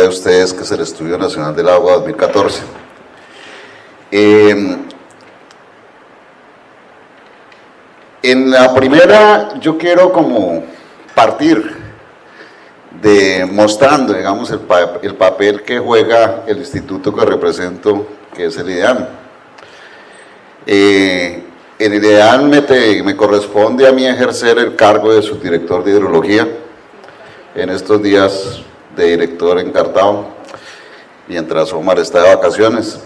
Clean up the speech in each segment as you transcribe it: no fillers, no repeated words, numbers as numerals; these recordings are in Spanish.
a ustedes, que es el Estudio Nacional del Agua 2014. En la primera yo quiero como partir mostrando, digamos, el papel que juega el instituto que represento, que es el IDEAN. En el IDEAN me corresponde a mí ejercer el cargo de subdirector de hidrología, en estos días de director en Cartago, mientras Omar está de vacaciones.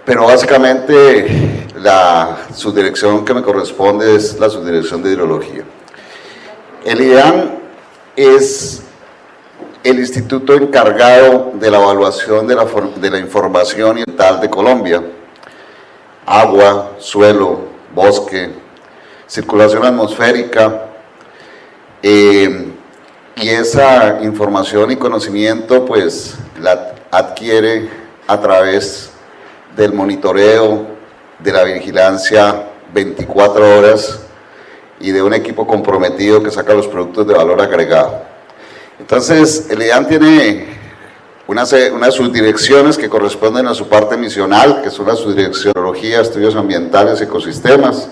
Pero básicamente la subdirección que me corresponde es la subdirección de hidrología. El IDEAN es el instituto encargado de la evaluación de la información ambiental de Colombia: agua, suelo, bosque, circulación atmosférica, y esa información y conocimiento pues la adquiere a través del monitoreo, de la vigilancia 24 horas y de un equipo comprometido que saca los productos de valor agregado. Entonces, el IDEAN tiene unas subdirecciones que corresponden a su parte misional, que son la subdirección de Hidrología, Estudios Ambientales y Ecosistemas.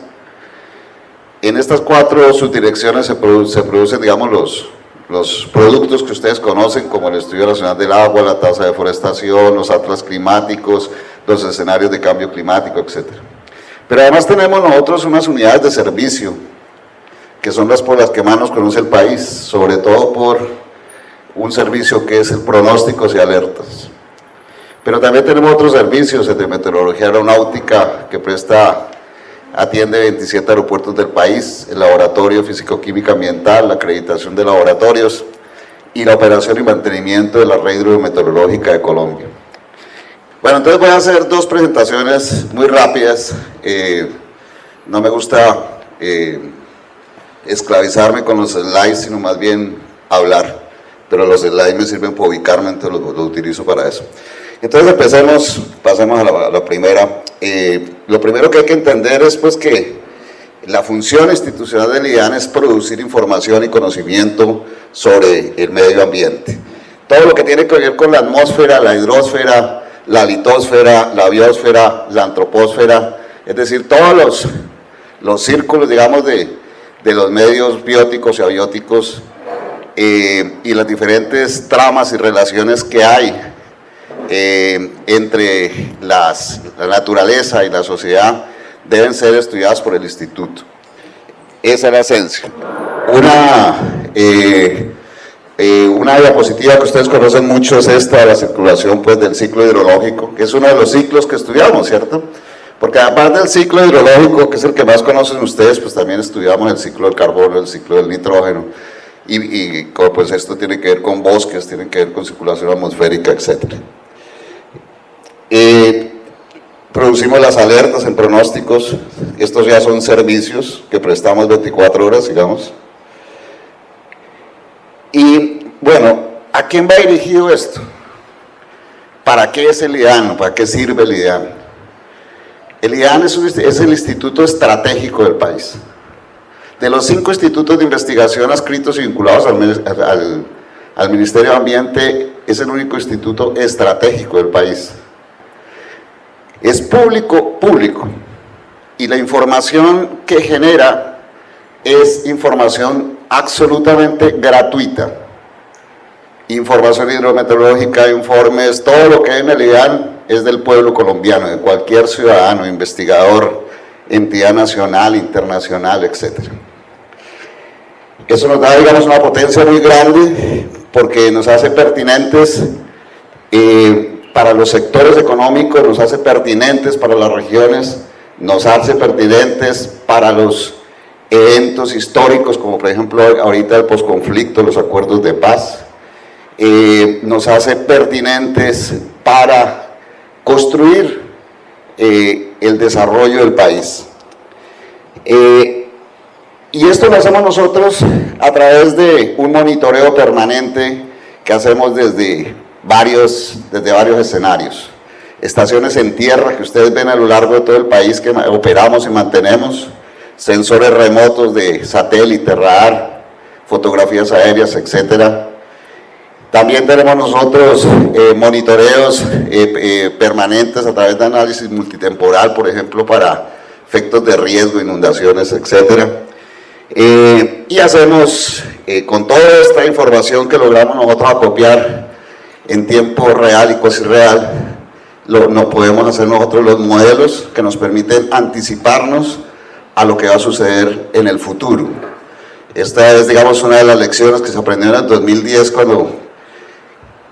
En estas 4 subdirecciones se producen, digamos, los productos que ustedes conocen, como el Estudio Nacional del Agua, la tasa de deforestación, los atlas climáticos, los escenarios de cambio climático, etc. Pero además tenemos nosotros unas unidades de servicio, que son las por las que más nos conoce el país, sobre todo por un servicio que es el pronósticos y alertas. Pero también tenemos otros servicios, el de meteorología aeronáutica, que atiende 27 aeropuertos del país, el laboratorio físico-química ambiental, la acreditación de laboratorios y la operación y mantenimiento de la red hidrometeorológica de Colombia. Bueno, entonces voy a hacer 2 presentaciones muy rápidas. No me gusta esclavizarme con los slides, sino más bien hablar, pero los slides me sirven para ubicarme, entonces los utilizo para eso. Entonces pasemos a la primera. Lo primero que hay que entender es pues que la función institucional del IDEAN es producir información y conocimiento sobre el medio ambiente. Todo lo que tiene que ver con la atmósfera, la hidrosfera, la litosfera, la biosfera, la antroposfera, es decir, todos los círculos, digamos, de los medios bióticos y abióticos, y las diferentes tramas y relaciones que hay entre la naturaleza y la sociedad, deben ser estudiadas por el instituto. Esa es la esencia. Una diapositiva que ustedes conocen mucho es esta, de la circulación pues del ciclo hidrológico, que es uno de los ciclos que estudiamos, ¿cierto? Porque aparte del ciclo hidrológico, que es el que más conocen ustedes, pues también estudiamos el ciclo del carbono, el ciclo del nitrógeno, y pues esto tiene que ver con bosques, tiene que ver con circulación atmosférica, etc. Producimos las alertas en pronósticos. Estos ya son servicios que prestamos 24 horas, digamos. Y bueno, ¿a quién va dirigido esto? ¿Para qué es el IDEAN? ¿Para qué sirve el IDEAN? El IDEAN es el instituto estratégico del país. De los 5 institutos de investigación adscritos y vinculados al Ministerio de Ambiente, es el único instituto estratégico del país. Es público, y la información que genera es información absolutamente gratuita. Información hidrometeorológica, informes, todo lo que hay en el IDEAN es del pueblo colombiano, de cualquier ciudadano, investigador, entidad nacional, internacional, etc. Eso nos da, digamos, una potencia muy grande, porque nos hace pertinentes para los sectores económicos, nos hace pertinentes para las regiones, nos hace pertinentes para los eventos históricos, como por ejemplo ahorita el posconflicto, los acuerdos de paz, nos hace pertinentes para construir el desarrollo del país. Y esto lo hacemos nosotros a través de un monitoreo permanente que hacemos desde varios escenarios. Estaciones en tierra que ustedes ven a lo largo de todo el país que operamos y mantenemos, sensores remotos de satélite, radar, fotografías aéreas, etc. También tenemos nosotros monitoreos permanentes a través de análisis multitemporal, por ejemplo, para efectos de riesgo, inundaciones, etc. Y hacemos, con toda esta información que logramos nosotros acopiar en tiempo real y cuasi real, no podemos hacer nosotros los modelos que nos permiten anticiparnos a lo que va a suceder en el futuro. Esta es, digamos, una de las lecciones que se aprendió en el 2010 cuando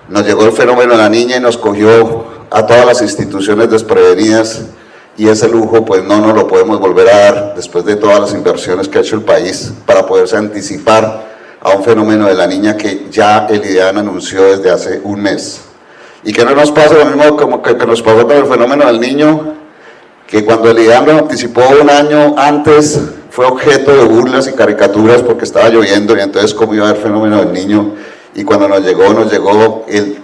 nos llegó el fenómeno de la niña y nos cogió a todas las instituciones desprevenidas, y ese lujo pues no nos lo podemos volver a dar después de todas las inversiones que ha hecho el país para poderse anticipar a un fenómeno de la niña que ya el IDEAN anunció desde hace un mes. Y que no nos pase lo mismo como que nos pasó con el fenómeno del niño, que cuando el IDEAN lo anticipó un año antes fue objeto de burlas y caricaturas porque estaba lloviendo, y entonces cómo iba a haber fenómeno del niño. Y cuando nos llegó el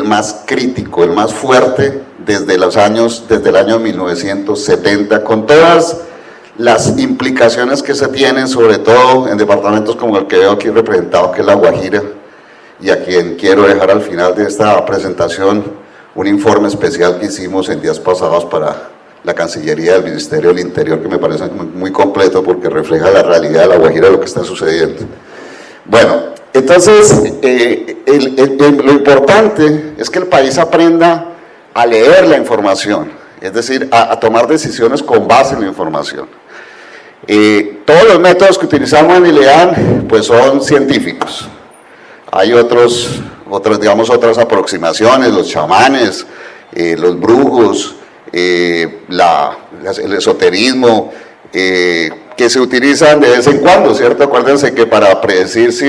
más crítico, el más fuerte desde el año 1970, con todas las implicaciones que se tienen, sobre todo en departamentos como el que veo aquí representado, que es La Guajira, y a quien quiero dejar al final de esta presentación un informe especial que hicimos en días pasados para la Cancillería del Ministerio del Interior, que me parece muy completo porque refleja la realidad de La Guajira, de lo que está sucediendo. Bueno, entonces, lo importante es que el país aprenda a leer la información, es decir, a tomar decisiones con base en la información. Todos los métodos que utilizamos en IDEAN pues son científicos. Hay otras aproximaciones, los chamanes, los brujos, el esoterismo, que se utilizan de vez en cuando, ¿cierto? Acuérdense que para predecir si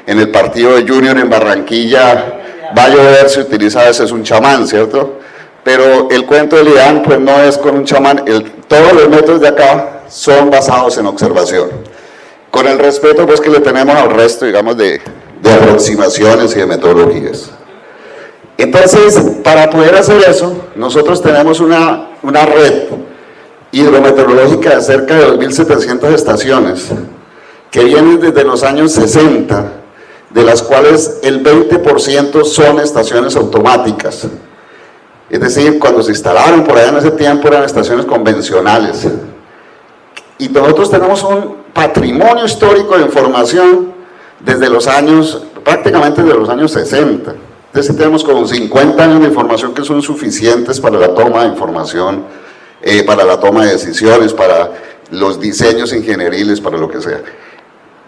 en el partido de Junior en Barranquilla va a llover se utiliza a veces un chamán, ¿cierto? Pero el cuento del IDEAN pues no es con un chamán, todos los métodos de acá son basados en observación, con el respeto pues que le tenemos al resto, digamos, de aproximaciones y de metodologías. Entonces, para poder hacer eso, nosotros tenemos una red hidrometeorológica de cerca de 2.700 estaciones, que vienen desde los años 60, de las cuales el 20% son estaciones automáticas. Es decir, cuando se instalaron por allá en ese tiempo eran estaciones convencionales. Y nosotros tenemos un patrimonio histórico de información desde los años, prácticamente desde los años 60. Entonces tenemos como 50 años de información que son suficientes para la toma de información, para la toma de decisiones, para los diseños ingenieriles, para lo que sea.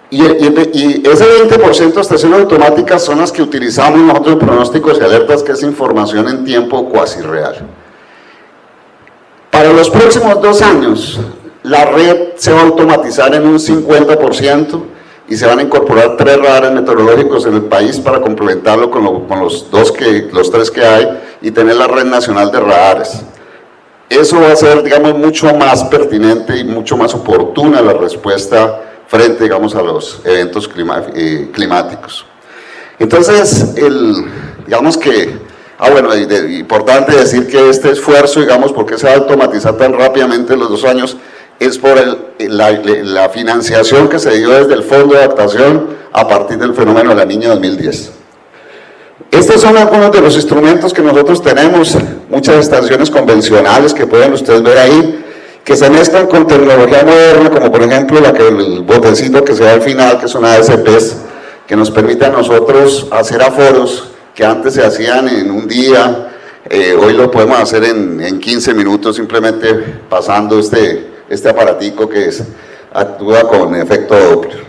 Y ese 20% de estaciones automáticas son las que utilizamos nosotros en pronósticos y alertas, que es información en tiempo cuasi real. Para los próximos 2 años, la red se va a automatizar en un 50% y se van a incorporar 3 radares meteorológicos en el país para complementarlo con los 3 que hay y tener la red nacional de radares. Eso va a ser, digamos, mucho más pertinente y mucho más oportuna la respuesta frente, digamos, a los eventos climáticos. Entonces, digamos que, importante decir que este esfuerzo, digamos, ¿por qué se va a automatizar tan rápidamente en los 2 años? Es por la financiación que se dio desde el Fondo de Adaptación a partir del fenómeno de la niña 2010. Estos son algunos de los instrumentos que nosotros tenemos, muchas estaciones convencionales que pueden ustedes ver ahí, que se mezclan con tecnología moderna, como por ejemplo el botecito que se da al final, que son ASPs, que nos permite a nosotros hacer aforos que antes se hacían en un día, hoy lo podemos hacer en 15 minutos, simplemente pasando este aparatico que actúa con efecto Doppler.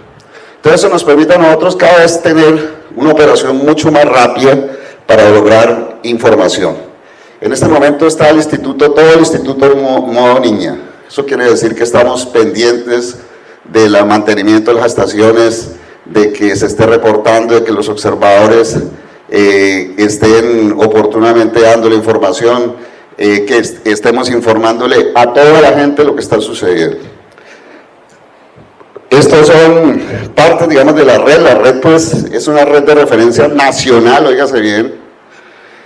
Entonces eso nos permite a nosotros cada vez tener una operación mucho más rápida para lograr información. En este momento está todo el instituto en modo niña. Eso quiere decir que estamos pendientes del mantenimiento de las estaciones, de que se esté reportando, de que los observadores estén oportunamente dando la información, que estemos informándole a toda la gente lo que está sucediendo. Estos son partes, digamos, de la red pues es una red de referencia nacional, óigase bien,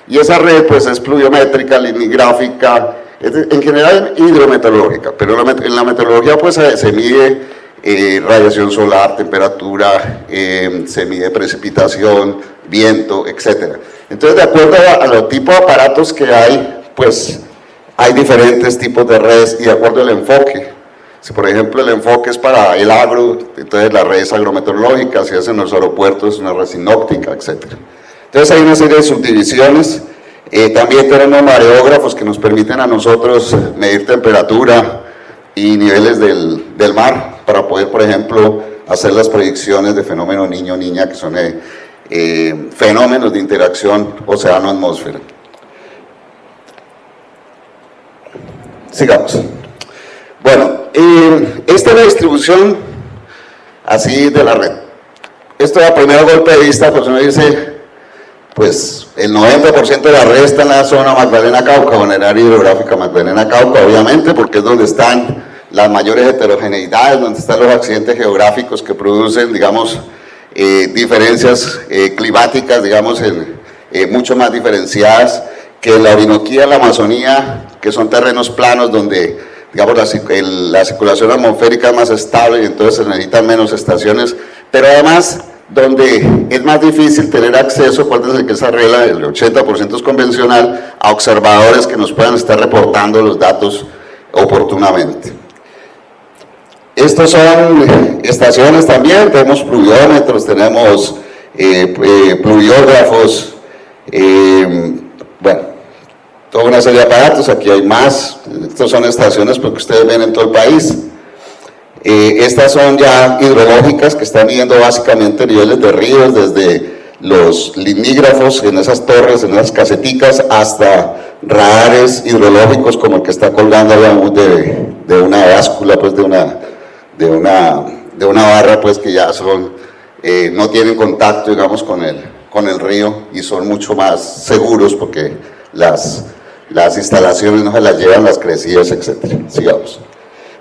y esa red pues es pluviométrica, linigráfica, en general hidrometeorológica, pero en la meteorología pues se mide radiación solar, temperatura, se mide precipitación, viento, etc. Entonces, de acuerdo a los tipos de aparatos que hay, pues hay diferentes tipos de redes y de acuerdo al enfoque. Si por ejemplo el enfoque es para el agro, entonces la red es agrometeorológica, si es en los aeropuertos, una red sinóptica, etc. Entonces hay una serie de subdivisiones. También tenemos mareógrafos que nos permiten a nosotros medir temperatura y niveles del mar para poder, por ejemplo, hacer las predicciones de fenómeno niño-niña, que son fenómenos de interacción océano-atmósfera. Sigamos. Bueno, esta es la distribución así de la red. Esto a primer golpe de vista, pues uno dice, pues el 90% de la red está en la zona Magdalena-Cauca, o en el área hidrográfica Magdalena-Cauca, obviamente, porque es donde están las mayores heterogeneidades, donde están los accidentes geográficos que producen, digamos, diferencias climáticas, digamos, mucho más diferenciadas que la Orinoquía, la Amazonía, que son terrenos planos donde, digamos, la circulación atmosférica es más estable y entonces se necesitan menos estaciones, pero además donde es más difícil tener acceso, acuérdense que esa regla del 80% es convencional, a observadores que nos puedan estar reportando los datos oportunamente. Estos son estaciones también, tenemos pluviómetros, tenemos pluviógrafos, bueno, toda una serie de aparatos, aquí hay más. Estas son estaciones porque ustedes ven en todo el país. Estas son ya hidrológicas que están midiendo básicamente niveles de ríos desde los limnígrafos en esas torres, en esas caseticas, hasta radares hidrológicos como el que está colgando de una báscula, pues de una barra, pues que ya son, no tienen contacto, digamos, con el río y son mucho más seguros porque las instalaciones no se las llevan las crecidas, etc. Sigamos.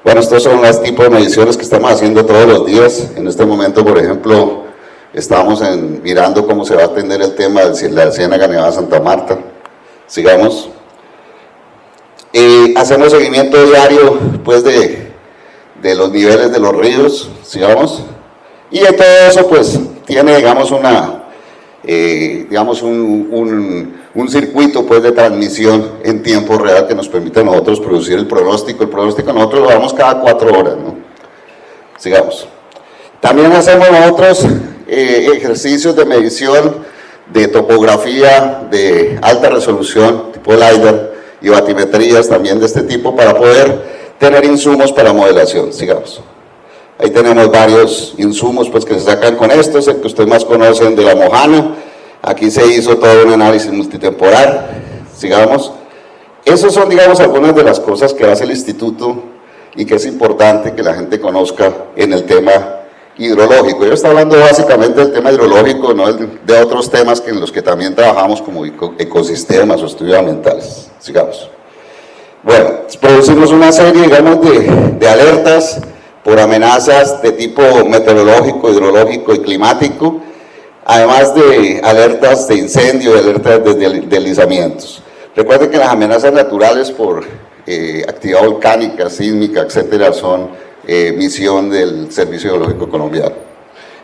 Bueno, estos son los tipos de mediciones que estamos haciendo todos los días. En este momento, por ejemplo, estamos mirando cómo se va a atender el tema de la Ciénaga Nevada Santa Marta. Sigamos. Hacemos seguimiento diario, pues, de los niveles de los ríos. Sigamos. Y de todo eso, pues, tiene, digamos, un circuito, pues, de transmisión en tiempo real que nos permite a nosotros producir el pronóstico. El pronóstico nosotros lo damos cada 4 horas, ¿no? Sigamos. También hacemos otros ejercicios de medición de topografía de alta resolución, tipo LiDAR, y batimetrías también de este tipo para poder tener insumos para modelación. Sigamos. Ahí tenemos varios insumos, pues, que se sacan con esto, es el que ustedes más conocen de la Mojana. Aquí se hizo todo un análisis multitemporal. Sigamos. Esas son, digamos, algunas de las cosas que hace el instituto y que es importante que la gente conozca en el tema hidrológico. Yo estoy hablando básicamente del tema hidrológico, no de otros temas en los que también trabajamos como ecosistemas o estudios ambientales. Sigamos. Bueno, producimos una serie, digamos, de alertas por amenazas de tipo meteorológico, hidrológico y climático, además de alertas de incendio y alertas de deslizamientos. Recuerden que las amenazas naturales por actividad volcánica, sísmica, etcétera, son misión del Servicio Geológico Colombiano.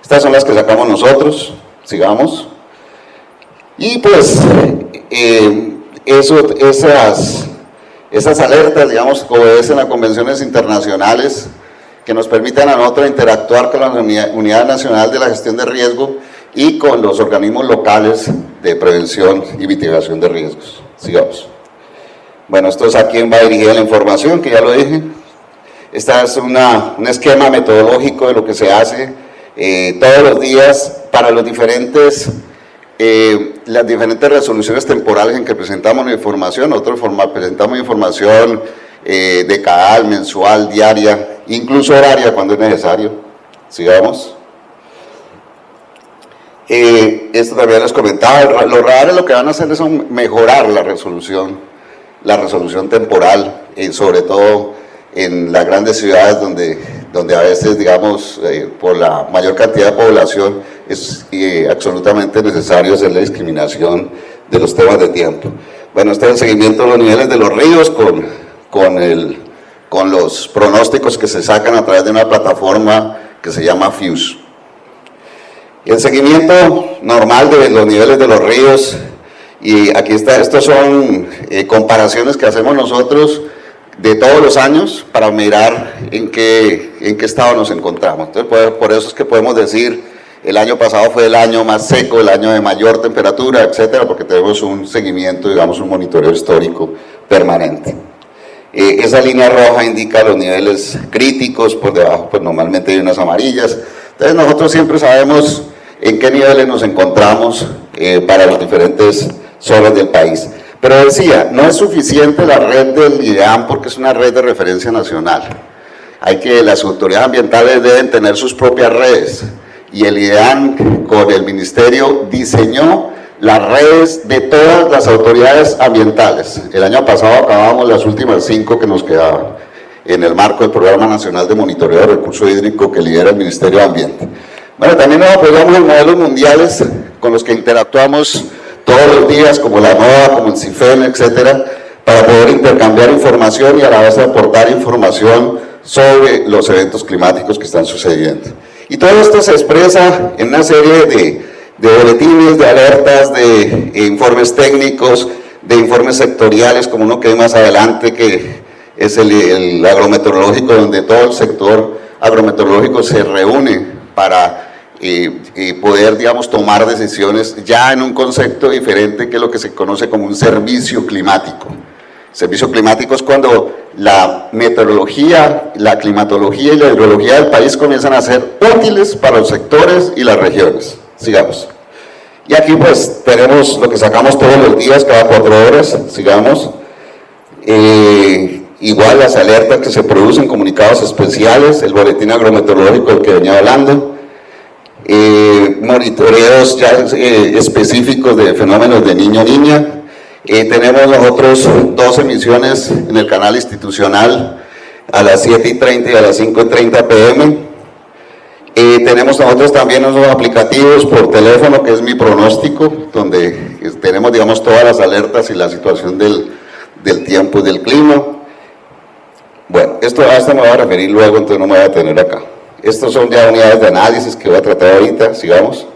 Estas son las que sacamos nosotros. Sigamos. Y pues esas alertas, digamos, obedecen a convenciones internacionales que nos permitan a nosotros interactuar con la Unidad Nacional de la Gestión de Riesgo y con los organismos locales de prevención y mitigación de riesgos. Sigamos. Bueno, esto es a quién va dirigida la información, que ya lo dije. Este es un esquema metodológico de lo que se hace todos los días para los las diferentes resoluciones temporales en que presentamos la información. Nosotros presentamos información decadal, mensual, diaria, incluso horaria cuando es necesario. Sigamos. Esto también les comentaba, los radares lo que van a hacer es mejorar la resolución temporal, sobre todo en las grandes ciudades donde a veces, digamos, por la mayor cantidad de población es absolutamente necesario hacer la discriminación de los temas de tiempo. Bueno, este es el seguimiento de los niveles de los ríos con con los pronósticos que se sacan a través de una plataforma que se llama FUSE. El seguimiento normal de los niveles de los ríos, y aquí está, estos son comparaciones que hacemos nosotros de todos los años para mirar en qué estado nos encontramos. Entonces, por eso es que podemos decir, el año pasado fue el año más seco, el año de mayor temperatura, etcétera, porque tenemos un seguimiento, digamos, un monitoreo histórico permanente. Esa línea roja indica los niveles críticos, por debajo pues normalmente hay unas amarillas. Entonces nosotros siempre sabemos en qué niveles nos encontramos para las diferentes zonas del país. Pero decía, no es suficiente la red del IDEAM porque es una red de referencia nacional. Las autoridades ambientales deben tener sus propias redes, y el IDEAM con el ministerio diseñó las redes de todas las autoridades ambientales. El año pasado acabamos las últimas 5 que nos quedaban en el marco del Programa Nacional de Monitoreo de Recurso Hídrico que lidera el Ministerio de Ambiente. Bueno, también nos apoyamos en modelos mundiales con los que interactuamos todos los días, como la NOAA, como el CIFEN, etcétera, para poder intercambiar información y a la vez aportar información sobre los eventos climáticos que están sucediendo. Y todo esto se expresa en una serie de boletines, de alertas, de informes técnicos, de informes sectoriales, como uno que hay más adelante, que es el agrometeorológico, donde todo el sector agrometeorológico se reúne para poder, digamos, tomar decisiones ya en un concepto diferente que lo que se conoce como un servicio climático. Servicio climático es cuando la meteorología, la climatología y la hidrología del país comienzan a ser útiles para los sectores y las regiones. Sigamos. Y aquí pues tenemos lo que sacamos todos los días, cada 4 horas, sigamos. Igual las alertas que se producen, comunicados especiales, el boletín agrometeorológico del que venía hablando, monitoreos ya específicos de fenómenos de niño-niña. Tenemos nosotros 2 emisiones en el canal institucional a las 7:30 y a las 5:30 p.m. Tenemos nosotros también unos aplicativos por teléfono que es Mi Pronóstico, donde tenemos, digamos, todas las alertas y la situación del tiempo y del clima. Bueno, a esto me voy a referir luego, entonces no me voy a detener acá. Estos son ya unidades de análisis que voy a tratar ahorita. Sigamos.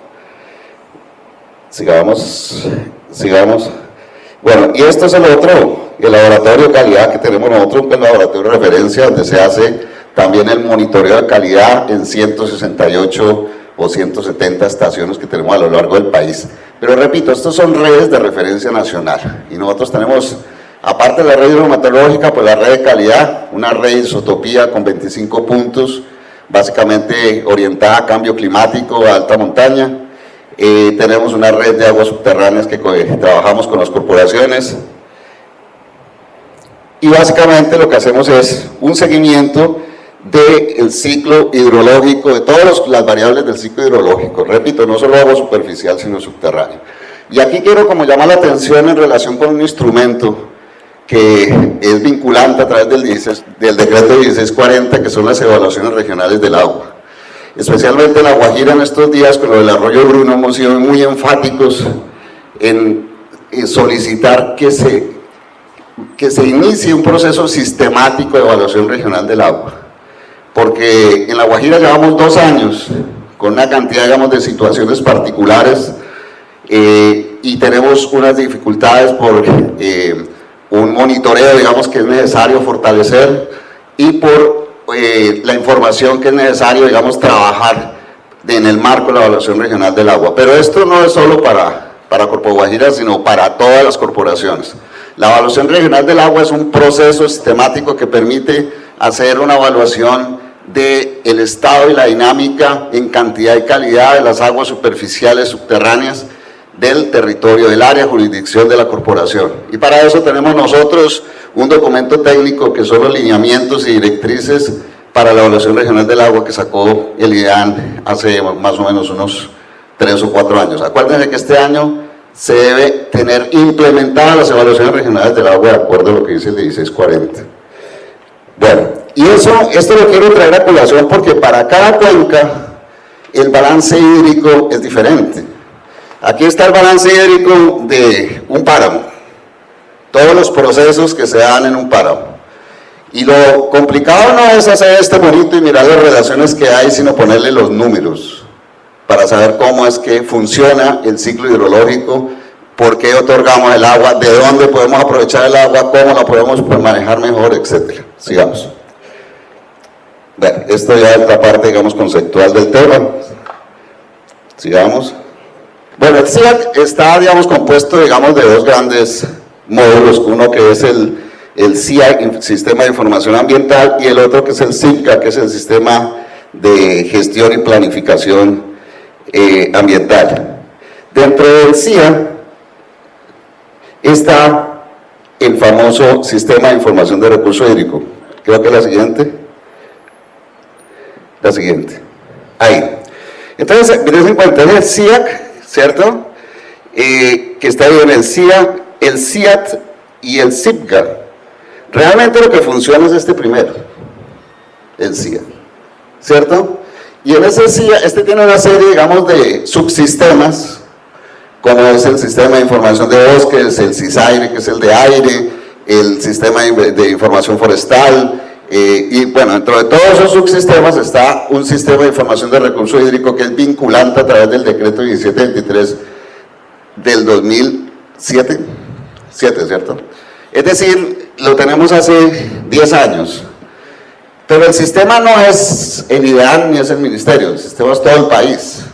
Bueno, y esto es el laboratorio de calidad que tenemos nosotros, el laboratorio de referencia, donde se hace también el monitoreo de calidad en 168 o 170 estaciones que tenemos a lo largo del país. Pero repito, estos son redes de referencia nacional, y nosotros tenemos, aparte de la red hidrometeorológica, pues la red de calidad, una red isotopía con 25 puntos, básicamente orientada a cambio climático, a alta montaña. Tenemos una red de aguas subterráneas que trabajamos con las corporaciones, y básicamente lo que hacemos es un seguimiento del ciclo hidrológico, de todas las variables del ciclo hidrológico. Repito, no solo agua superficial, sino subterránea. Y aquí quiero como llamar la atención en relación con un instrumento que es vinculante a través del decreto 1640, que son las evaluaciones regionales del agua. Especialmente en La Guajira en estos días, con lo del arroyo Bruno, hemos sido muy enfáticos en solicitar que se inicie un proceso sistemático de evaluación regional del agua. Porque en La Guajira llevamos 2 años con una cantidad, digamos, de situaciones particulares, y tenemos unas dificultades por un monitoreo, digamos, que es necesario fortalecer, y por la información que es necesario, digamos, trabajar en el marco de la evaluación regional del agua. Pero esto no es solo para Corpo Guajira, sino para todas las corporaciones. La evaluación regional del agua es un proceso sistemático que permite hacer una evaluación del estado y la dinámica en cantidad y calidad de las aguas superficiales subterráneas del territorio, del área de jurisdicción de la corporación. Y para eso tenemos nosotros un documento técnico que son los lineamientos y directrices para la evaluación regional del agua que sacó el IDEAM hace más o menos unos 3 o 4 años. Acuérdense que este año se debe tener implementadas las evaluaciones regionales del agua de acuerdo a lo que dice el 1640. Bueno, y esto lo quiero traer a colación porque para cada cuenca el balance hídrico es diferente. Aquí está el balance hídrico de un páramo, todos los procesos que se dan en un páramo. Y lo complicado no es hacer este bonito y mirar las relaciones que hay, sino ponerle los números para saber cómo es que funciona el ciclo hidrológico, por qué otorgamos el agua, de dónde podemos aprovechar el agua, cómo la podemos manejar mejor, etc. Sigamos. Bueno, esto ya es la parte, digamos, conceptual del tema. Sigamos. Bueno, el SIAC está, digamos, compuesto, digamos, de dos grandes módulos, uno que es el SIAC, Sistema de Información Ambiental, y el otro que es el SIPCA, que es el Sistema de Gestión y Planificación Ambiental. Dentro del SIAC está el famoso Sistema de Información de Recurso Hídrico. Creo que la siguiente. La siguiente. Ahí. Entonces, miren en cuenta, es el SIAC, ¿cierto? Que está ahí en el SIAC, el SIAT y el SIPCA. Realmente lo que funciona es este primero, el SIAC, ¿cierto? Y en ese SIAC, este tiene una serie, digamos, de subsistemas, como es el Sistema de Información de Bosques, el CISAIRE, que es el de aire, el Sistema de Información Forestal, y bueno, dentro de todos esos subsistemas está un Sistema de Información de Recurso Hídrico que es vinculante a través del decreto 1723 del 2007, ¿cierto? Es decir, lo tenemos hace 10 años, pero el sistema no es el IDEAN ni es el ministerio, el sistema es todo el país.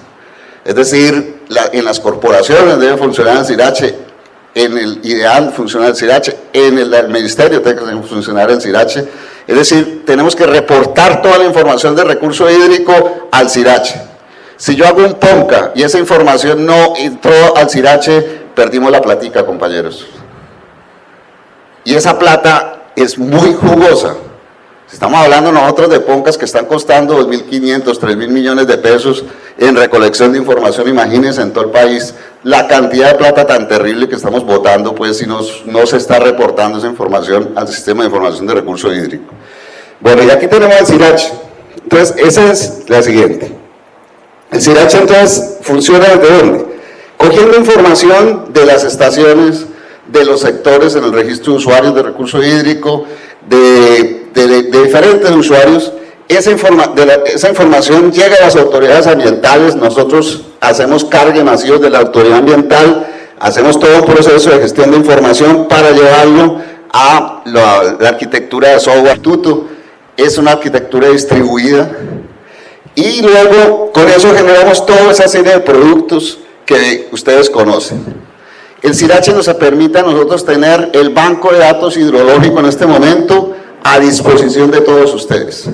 Es decir, en las corporaciones debe funcionar el CIRACHE, en el IDEAN funciona el CIRACHE, en el ministerio tiene que funcionar el CIRACHE. Es decir, tenemos que reportar toda la información de recurso hídrico al CIRACHE. Si yo hago un PONCA y esa información no entró al CIRACHE, perdimos la platica, compañeros. Y esa plata es muy jugosa. Estamos hablando nosotros de PONCAs que están costando 2.500, 3.000 millones de pesos en recolección de información. Imagínense en todo el país la cantidad de plata tan terrible que estamos botando, pues, si no se está reportando esa información al Sistema de Información de Recurso Hídrico. Bueno, y aquí tenemos el CIRACHE. Entonces, esa es la siguiente. El CIRACHE, entonces, funciona ¿desde dónde? Cogiendo información de las estaciones, de los sectores en el registro de usuarios de recurso hídrico, de diferentes usuarios. Esa información llega a las autoridades ambientales. Nosotros hacemos cargue masivos de la autoridad ambiental, hacemos todo un proceso de gestión de información para llevarlo a la arquitectura de software. Es una arquitectura distribuida y luego con eso generamos toda esa serie de productos que ustedes conocen. El CIRACHE nos permite a nosotros tener el banco de datos hidrológico en este momento a disposición de todos ustedes.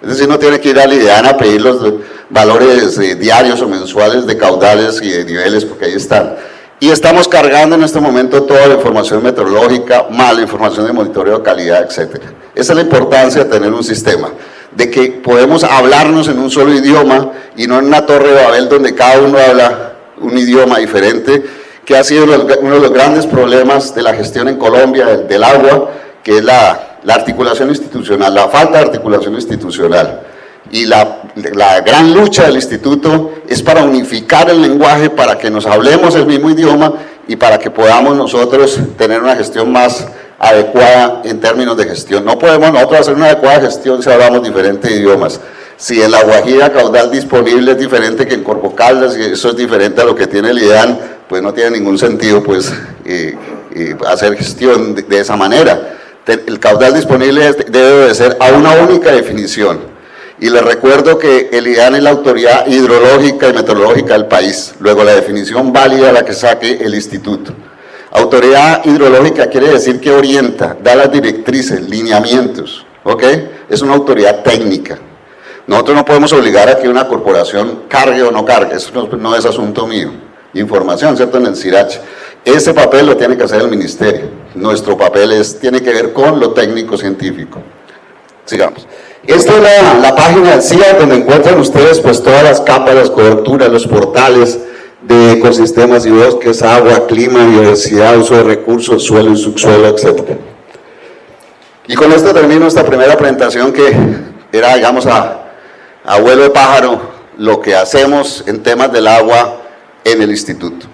Es decir, no tiene que ir al IDEAN a pedir los valores diarios o mensuales de caudales y de niveles, porque ahí están. Y estamos cargando en este momento toda la información meteorológica, más la información de monitoreo de calidad, etc. Esa es la importancia de tener un sistema, de que podemos hablarnos en un solo idioma y no en una torre de Babel donde cada uno habla un idioma diferente, que ha sido uno de los grandes problemas de la gestión en Colombia del agua, que es la articulación institucional, la falta de articulación institucional. Y la gran lucha del instituto es para unificar el lenguaje, para que nos hablemos el mismo idioma y para que podamos nosotros tener una gestión más adecuada en términos de gestión. No podemos nosotros hacer una adecuada gestión si hablamos diferentes idiomas. Si en La Guajira caudal disponible es diferente que en Corpo Caldas, y eso es diferente a lo que tiene el IDEAN, pues no tiene ningún sentido pues hacer gestión de esa manera. El caudal disponible debe de ser a una única definición. Y les recuerdo que el IDEAN es la autoridad hidrológica y meteorológica del país. Luego la definición válida la que saque el instituto. Autoridad hidrológica quiere decir que orienta, da las directrices, lineamientos, ¿ok? Es una autoridad técnica. Nosotros no podemos obligar a que una corporación cargue o no cargue, eso no es asunto mío. Información, ¿cierto? En el CIRACHE. Ese papel lo tiene que hacer el ministerio. Nuestro papel tiene que ver con lo técnico-científico. Sigamos. Esta es la página del CIAC, donde encuentran ustedes pues todas las capas, las coberturas, los portales de ecosistemas y bosques, agua, clima, biodiversidad, uso de recursos, suelo y subsuelo, etc. Y con esto termino esta primera presentación que era, digamos, a vuelo de pájaro, lo que hacemos en temas del agua en el instituto.